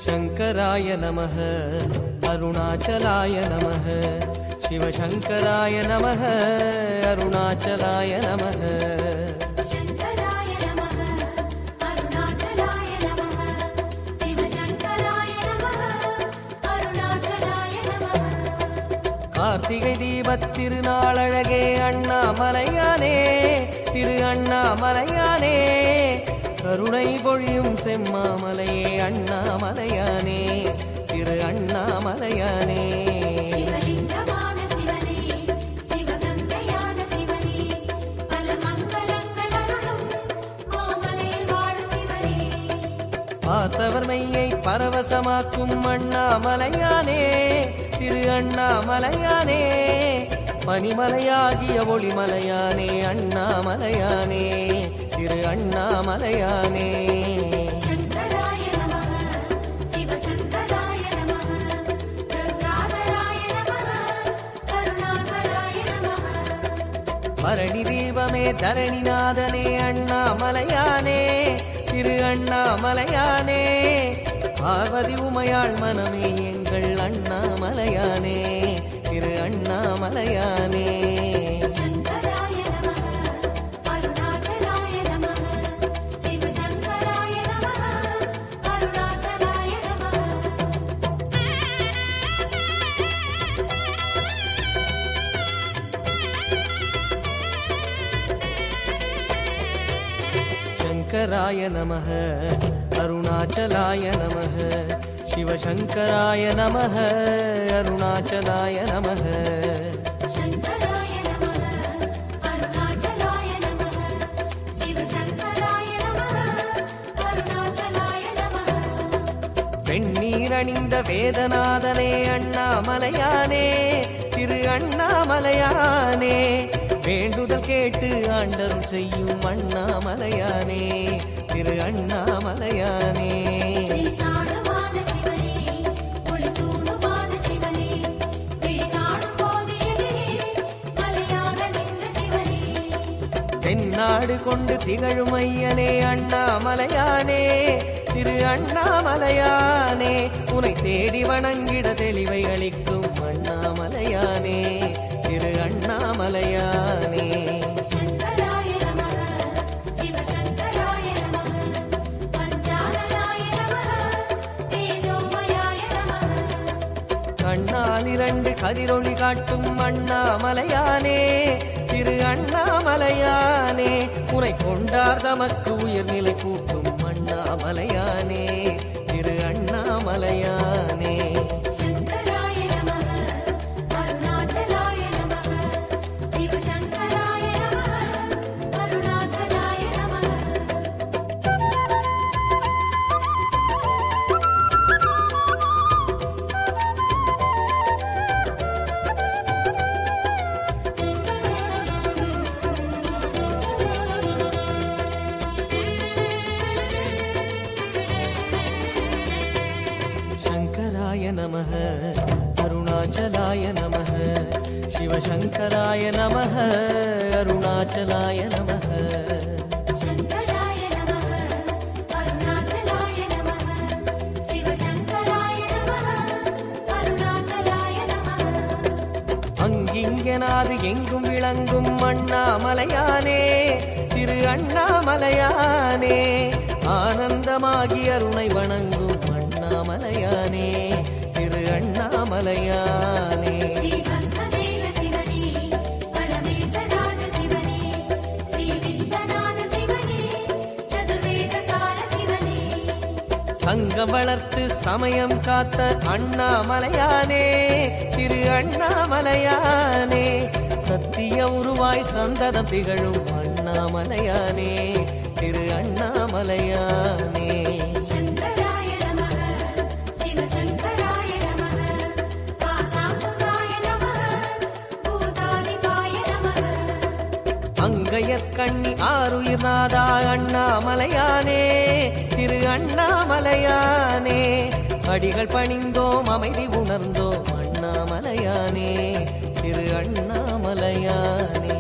शंकराय नमः अरुणाचलाय नमः शिवशंकराय नमः अरुणाचलाय नमः शंकराय नमः अरुणाचलाय नमः शिवशंकराय नमः अरुणाचलाय नमः कार्तिகை தீபத் திருநாளழகே அண்ணாமலையானே திரு அண்ணாமலையானே கருணை பொழியும் செம்மாமலையே அண்ணாமலையானே திரு அண்ணாமலையானே சிவலிங்கமான சிவனே சிவகங்கையான சிவனே பல மங்களங்கள் அருளும் மாமலையில் வாழும் சிவனே பார்த்தவர் மெய்யை பரவசமாக்கும் அண்ணாமலையானே திரு அண்ணாமலையானே பனிமலையாகிய ஒளிமலையானே அண்ணாமலையானே திரு அண்ணாமலையானே शंकराय नमः शिवशंकराय नमः गंगाधराय नमः करुणाकराय नमः பரணி தீபமே தரணிநாதனே அண்ணாமலையானே திரு அண்ணாமலையானே பார்வதி உமையாள் மனமே எங்கள் அண்ணாமலையானே திரு அண்ணாமலையானே शंकराय नमः अरुणाचलाय नमः शिवशंकराय नमः अरुणाचलाय नमः शंकराय नमः अरुणाचलाय नमः शिवशंकराय नमः अरुणाचलाय नमः शंकराय नमः अरुणाचलाय नमः शिवशंकराय नमः अरुणाचलाय नमः வெண்ணீரணிந்த வேதநாதனே அண்ணாமலையானே திரு அண்ணாமலையானே வேண்டுதல் கேட்டு ஆண்டருள் செய்யும் அண்ணாமலையானே திரு அண்ணாமலையானே ஸ்ரீஸ்தானமான சிவனே ஒளித்தூணுமான சிவனே விழி காணும் போது எதிரே மலையாக நின்ற சிவனே தென்னாடு கொண்டு திகழும் ஐயனே அண்ணாமலையானே திரு அண்ணாமலையானே உனை தேடி வணங்கிட தெளிவை அளிக்கும் அண்ணாமலையானே திரு அண்ணாமலையானே शंकराय नमः शिवशंकराय नमः पंचाननाय नमः तेजोमयाय नमः கண்ணால் இரண்டு கதிரொளி காட்டும் அண்ணாமலையானே திரு அண்ணாமலையானே உனை கொண்டார் தமக்கு உயர்நிலை கூட்டும் அண்ணாமலையானே திரு அண்ணாமலையானே शंकराय नमः अरुणाचलाय नमः शिवशंकराय नमः अरुणाचलाय नमः शंकराय नमः अरुणाचलाय नमः शिवशंकराय नमः अरुणाचलाय नमः शंकराय नमः अरुणाचलाय नमः शिवशंकराय नमः अरुणाचलाय नमः அங்கிங்கனாது எங்கும் விளங்கும் அண்ணாமலையானே திரு அண்ணாமலையானே ஆனந்தமாகி அருணை வணங்கும் அண்ணாமலையானே திரு அண்ணாமலையானே श्री भस्मदेव शिवने परमेशराज शिवने श्री विश्वनाथ शिवने चतुर्वेदसार शिवने சங்கம் வளர்த்து சமயம் காத்த அண்ணாமலையானே திரு அண்ணாமலையானே சத்திய உருவாய் சந்ததம் திகழும் அண்ணாமலையானே திரு அண்ணாமலையானே शंकराय नमः शिवशंकराय नमः पासाकुसाय नमः भूतादिपाय नमः அங்கையற்கண்ணி ஆருயிர்நாதா அண்ணாமலையானே திரு அண்ணாமலையானே அடிகள் பணிந்தோம் அமைதி உணர்ந்தோம் அண்ணாமலையானே திரு அண்ணாமலையானே